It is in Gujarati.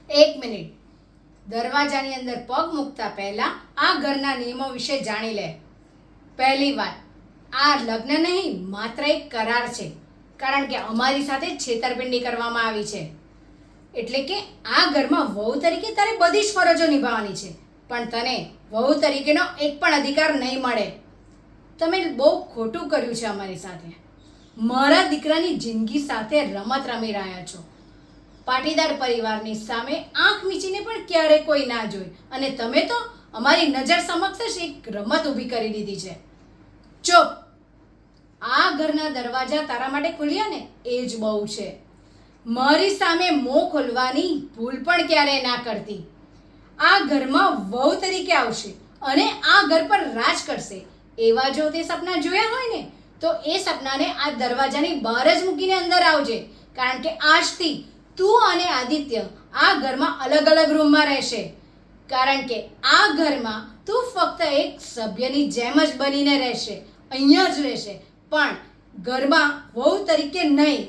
એક મિનિટ. દરવાજાની અંદર પગ મૂકતા પહેલા આ ઘરના નિયમો વિશે જાણી લે. પહેલી વાત, આ લગ્ન નહીં, માત્ર એક કરાર છે. કારણ કે અમારી સાથે છેતરપિંડી કરવામાં આવી છે. એટલે કે આ ઘરમાં વહુ તરીકે તારે બધી જ ફરજો નિભાવવાની છે, પણ તને વહુ તરીકેનો એક પણ અધિકાર નહીં મળે. તમે બહુ ખોટું કર્યું છે અમારી સાથે. મારા દીકરાની જિંદગી સાથે રમત રમી રહ્યા છો. પાટીદાર પરિવારની સામે આંખ મીચીને પણ ક્યારેય કોઈ ના જોઈ, અને તમે તો અમારી નજર સમક્ષ જ એક રમત ઊભી કરી દીધી છે. ચૂપ. આ ઘરના દરવાજા તારા માટે ખુલ્યા ને એ જ બહુ છે. મારી સામે મોં ખોલવાની ભૂલ પણ ક્યારેય ના કરતી. આ ઘરમાં વહુ તરીકે આવશે અને આ ઘર પર રાજ કરશે, એવા જો તે સપના જોયા હોય ને તો એ સપનાને આ દરવાજાની બહાર જ મૂકીને અંદર આવજે. કારણ કે આજથી તું અને આદિત્ય આ ઘરમાં અલગ અલગ રૂમમાં રહેશે. કારણ કે આ ઘરમાં તું ફક્ત એક સભ્યની જેમ જ બનીને રહેશે, અહીંયા જ રહેશે, પણ ઘરમાં વહુ તરીકે નહીં.